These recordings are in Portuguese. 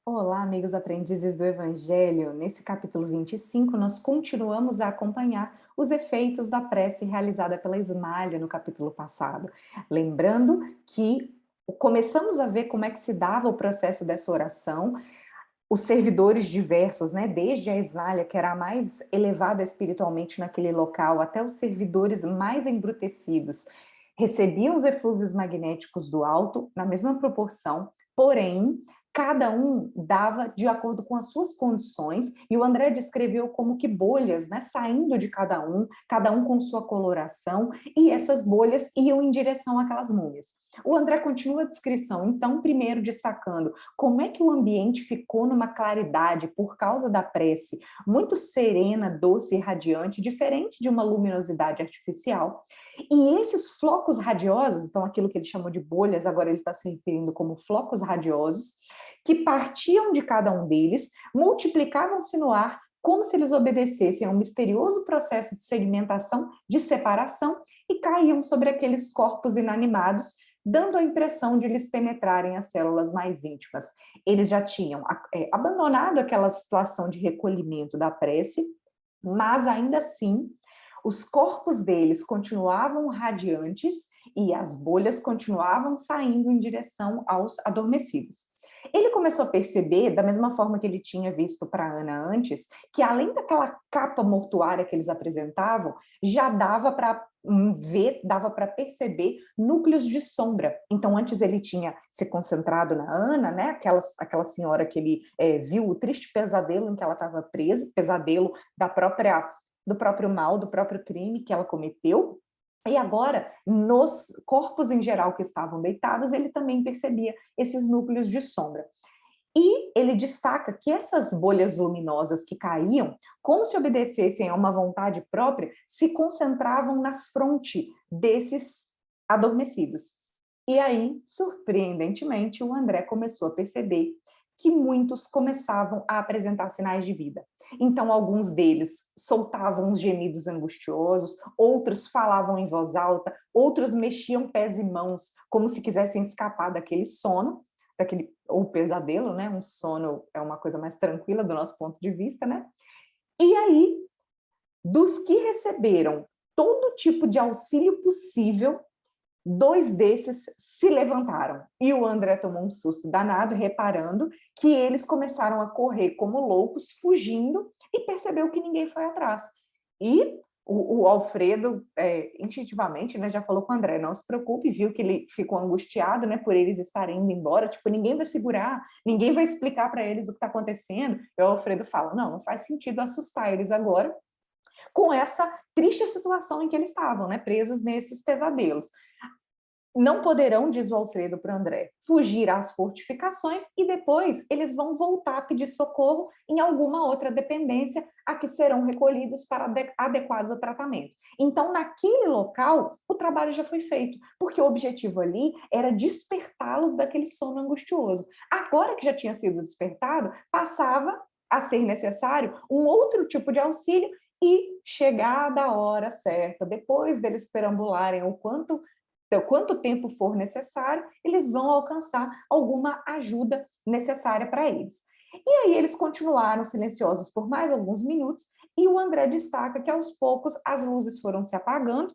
Olá, amigos aprendizes do Evangelho. Nesse capítulo 25, nós continuamos a acompanhar os efeitos da prece realizada pela Ismália no capítulo passado. Lembrando que começamos a ver como é que se dava o processo dessa oração, os servidores diversos, né, desde a Ismália, que era a mais elevada espiritualmente naquele local, até os servidores mais embrutecidos, recebiam os eflúvios magnéticos do alto na mesma proporção, porém, cada um dava de acordo com as suas condições, e o André descreveu como que bolhas, né, saindo de cada um com sua coloração, e essas bolhas iam em direção àquelas múmias. O André continua a descrição, então, primeiro destacando como é que o ambiente ficou numa claridade por causa da prece, muito serena, doce e radiante, diferente de uma luminosidade artificial. E esses flocos radiosos, então aquilo que ele chamou de bolhas, agora ele está se referindo como flocos radiosos, que partiam de cada um deles, multiplicavam-se no ar como se eles obedecessem a um misterioso processo de segmentação, de separação, e caíam sobre aqueles corpos inanimados, dando a impressão de lhes penetrarem as células mais íntimas. Eles já tinham abandonado aquela situação de recolhimento da prece, mas ainda assim, os corpos deles continuavam radiantes e as bolhas continuavam saindo em direção aos adormecidos. Ele começou a perceber, da mesma forma que ele tinha visto para Ana antes, que além daquela capa mortuária que eles apresentavam, já dava para ver, dava para perceber núcleos de sombra. Então, antes ele tinha se concentrado na Ana, né? Aquela senhora que ele viu o triste pesadelo em que ela estava presa, pesadelo do próprio mal, do próprio crime que ela cometeu. E agora, nos corpos em geral que estavam deitados, ele também percebia esses núcleos de sombra. E ele destaca que essas bolhas luminosas que caíam, como se obedecessem a uma vontade própria, se concentravam na fronte desses adormecidos. E aí, surpreendentemente, o André começou a perceber que muitos começavam a apresentar sinais de vida. Então, alguns deles soltavam os gemidos angustiosos, outros falavam em voz alta, outros mexiam pés e mãos, como se quisessem escapar daquele sono, ou pesadelo, né? Um sono é uma coisa mais tranquila do nosso ponto de vista, né? E aí, dos que receberam todo tipo de auxílio possível, dois desses se levantaram. E o André tomou um susto danado, reparando que eles começaram a correr como loucos, fugindo, e percebeu que ninguém foi atrás. E o Alfredo, instintivamente, né, já falou com o André, não se preocupe, viu que ele ficou angustiado, né, por eles estarem indo embora, tipo, ninguém vai segurar, ninguém vai explicar para eles o que está acontecendo. E o Alfredo fala, não faz sentido assustar eles agora, com essa triste situação em que eles estavam, né, presos nesses pesadelos. Não poderão, diz o Alfredo para o André, fugir às fortificações e depois eles vão voltar a pedir socorro em alguma outra dependência a que serão recolhidos para adequados ao tratamento. Então, naquele local, o trabalho já foi feito, porque o objetivo ali era despertá-los daquele sono angustioso. Agora que já tinha sido despertado, passava a ser necessário um outro tipo de auxílio e, chegada a hora certa, depois deles perambularem quanto tempo for necessário, eles vão alcançar alguma ajuda necessária para eles. E aí eles continuaram silenciosos por mais alguns minutos, e o André destaca que aos poucos as luzes foram se apagando,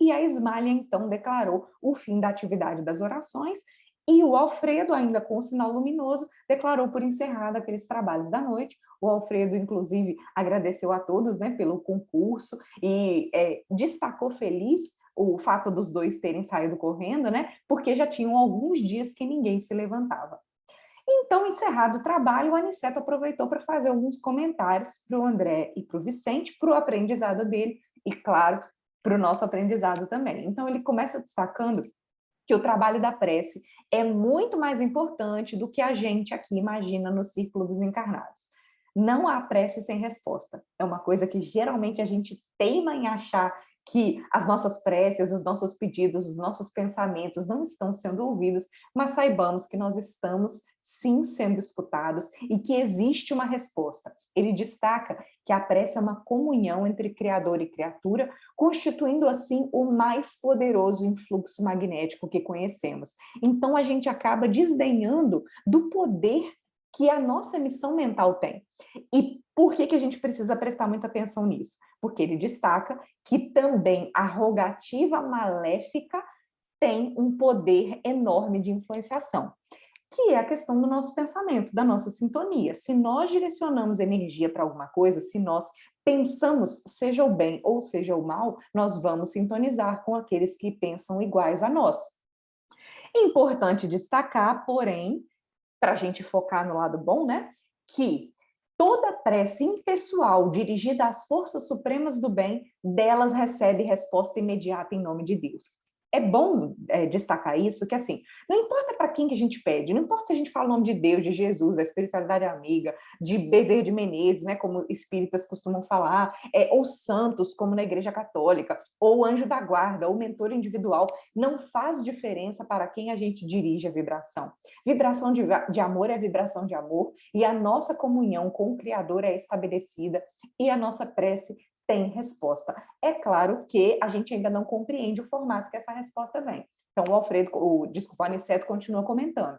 e a Ismália então declarou o fim da atividade das orações, e o Alfredo, ainda com o sinal luminoso, declarou por encerrado aqueles trabalhos da noite. O Alfredo, inclusive, agradeceu a todos, né, pelo concurso e destacou feliz o fato dos dois terem saído correndo, né, porque já tinham alguns dias que ninguém se levantava. Então, encerrado o trabalho, o Aniceto aproveitou para fazer alguns comentários para o André e para o Vicente, para o aprendizado dele e, claro, para o nosso aprendizado também. Então, ele começa destacando que o trabalho da prece é muito mais importante do que a gente aqui imagina no círculo dos encarnados. Não há prece sem resposta. É uma coisa que geralmente a gente teima em achar que as nossas preces, os nossos pedidos, os nossos pensamentos não estão sendo ouvidos, mas saibamos que nós estamos sim sendo escutados e que existe uma resposta. Ele destaca que a prece é uma comunhão entre Criador e criatura, constituindo assim o mais poderoso influxo magnético que conhecemos. Então a gente acaba desdenhando do poder que a nossa missão mental tem. E por que a gente precisa prestar muita atenção nisso? Porque ele destaca que também a rogativa maléfica tem um poder enorme de influenciação, que é a questão do nosso pensamento, da nossa sintonia. Se nós direcionamos energia para alguma coisa, se nós pensamos, seja o bem ou seja o mal, nós vamos sintonizar com aqueles que pensam iguais a nós. Importante destacar, porém, para a gente focar no lado bom, né? Que toda prece impessoal dirigida às forças supremas do bem, delas recebe resposta imediata em nome de Deus. É bom destacar isso, que assim, não importa para quem que a gente pede, não importa se a gente fala o nome de Deus, de Jesus, da espiritualidade amiga, de Bezerra de Menezes, né, como espíritas costumam falar, ou santos, como na Igreja Católica, ou anjo da guarda, ou mentor individual, não faz diferença para quem a gente dirige a vibração. Vibração de amor é vibração de amor, e a nossa comunhão com o Criador é estabelecida, e a nossa prece tem resposta. É claro que a gente ainda não compreende o formato que essa resposta vem. Então, o Aniceto continua comentando.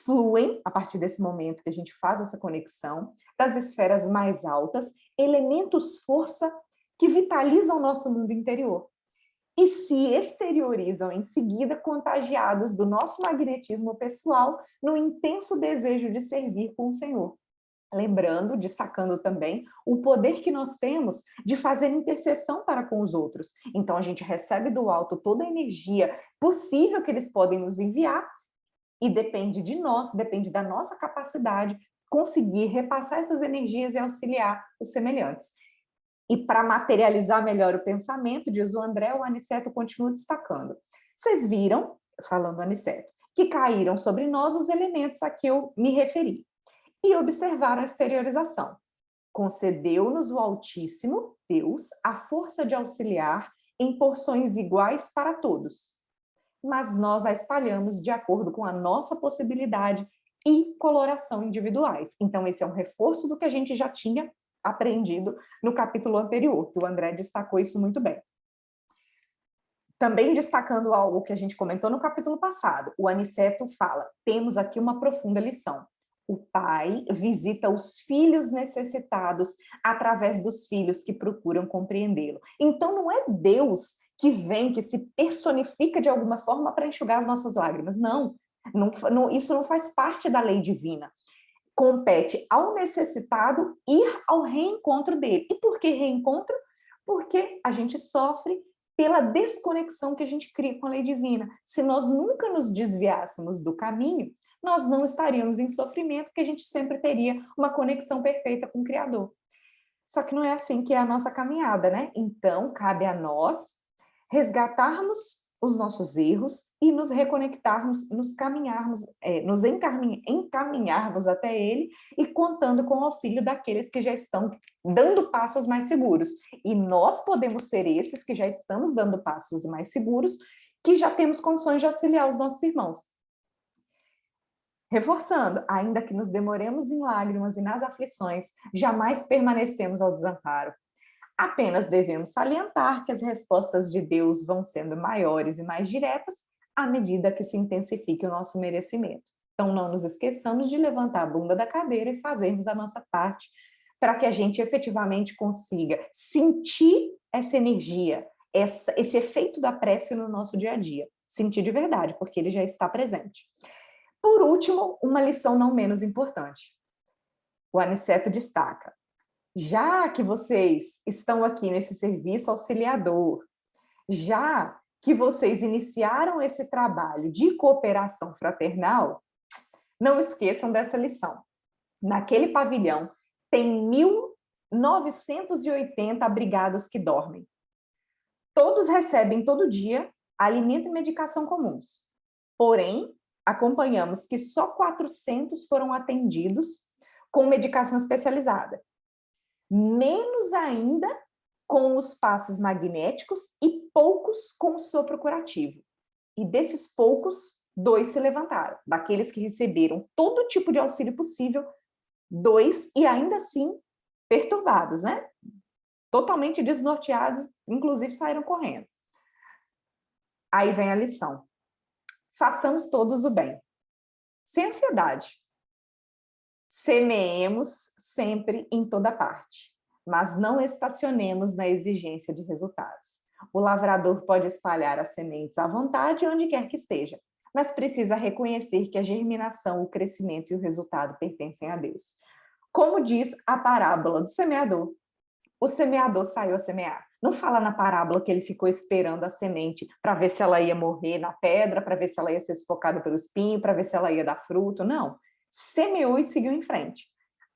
Fluem, a partir desse momento que a gente faz essa conexão, das esferas mais altas, elementos força que vitalizam o nosso mundo interior e se exteriorizam em seguida contagiados do nosso magnetismo pessoal no intenso desejo de servir com o Senhor. Lembrando, destacando também, o poder que nós temos de fazer intercessão para com os outros. Então, a gente recebe do alto toda a energia possível que eles podem nos enviar e depende de nós, depende da nossa capacidade conseguir repassar essas energias e auxiliar os semelhantes. E para materializar melhor o pensamento, diz o André, o Aniceto continua destacando. Vocês viram, falando o Aniceto, que caíram sobre nós os elementos a que eu me referi e observaram a exteriorização. Concedeu-nos o Altíssimo, Deus, a força de auxiliar em porções iguais para todos, mas nós a espalhamos de acordo com a nossa possibilidade e coloração individuais. Então, esse é um reforço do que a gente já tinha aprendido no capítulo anterior, que o André destacou isso muito bem. Também destacando algo que a gente comentou no capítulo passado, o Aniceto fala, temos aqui uma profunda lição. O pai visita os filhos necessitados através dos filhos que procuram compreendê-lo. Então, não é Deus que vem, que se personifica de alguma forma para enxugar as nossas lágrimas. Não, isso não faz parte da lei divina. Compete ao necessitado ir ao reencontro dele. E por que reencontro? Porque a gente sofre pela desconexão que a gente cria com a lei divina. Se nós nunca nos desviássemos do caminho, nós não estaríamos em sofrimento, porque a gente sempre teria uma conexão perfeita com o Criador. Só que não é assim que é a nossa caminhada, né? Então, cabe a nós resgatarmos os nossos erros e nos reconectarmos, nos encaminharmos até ele e contando com o auxílio daqueles que já estão dando passos mais seguros. E nós podemos ser esses que já estamos dando passos mais seguros, que já temos condições de auxiliar os nossos irmãos. Reforçando, ainda que nos demoremos em lágrimas e nas aflições, jamais permanecemos ao desamparo. Apenas devemos salientar que as respostas de Deus vão sendo maiores e mais diretas à medida que se intensifique o nosso merecimento. Então, não nos esqueçamos de levantar a bunda da cadeira e fazermos a nossa parte para que a gente efetivamente consiga sentir essa energia, esse efeito da prece no nosso dia a dia. Sentir de verdade, porque ele já está presente. Por último, uma lição não menos importante. O Aniceto destaca: já que vocês estão aqui nesse serviço auxiliador, já que vocês iniciaram esse trabalho de cooperação fraternal, não esqueçam dessa lição. Naquele pavilhão tem 1.980 abrigados que dormem. Todos recebem todo dia alimento e medicação comuns. Porém, acompanhamos que só 400 foram atendidos com medicação especializada. Menos ainda com os passes magnéticos e poucos com o sopro curativo. E desses poucos, 2 se levantaram. Daqueles que receberam todo tipo de auxílio possível, 2 e ainda assim perturbados, né? Totalmente desnorteados, inclusive saíram correndo. Aí vem a lição. Façamos todos o bem, sem ansiedade. Semeemos sempre em toda parte, mas não estacionemos na exigência de resultados. O lavrador pode espalhar as sementes à vontade onde quer que esteja, mas precisa reconhecer que a germinação, o crescimento e o resultado pertencem a Deus. Como diz a parábola do semeador, o semeador saiu a semear. Não fala na parábola que ele ficou esperando a semente para ver se ela ia morrer na pedra, para ver se ela ia ser sufocada pelo espinho, para ver se ela ia dar fruto. Não. Semeou e seguiu em frente.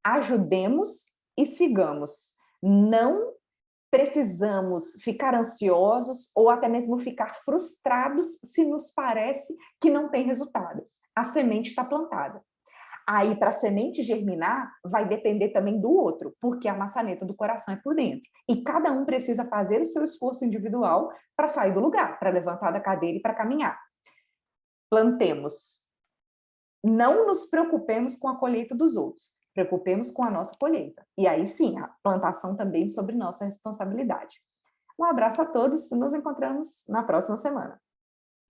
Ajudemos e sigamos. Não precisamos ficar ansiosos ou até mesmo ficar frustrados se nos parece que não tem resultado. A semente está plantada. Aí, para a semente germinar, vai depender também do outro, porque a maçaneta do coração é por dentro. E cada um precisa fazer o seu esforço individual para sair do lugar, para levantar da cadeira e para caminhar. Plantemos. Não nos preocupemos com a colheita dos outros, preocupemos com a nossa colheita. E aí sim, a plantação também sobre nossa responsabilidade. Um abraço a todos, nos encontramos na próxima semana.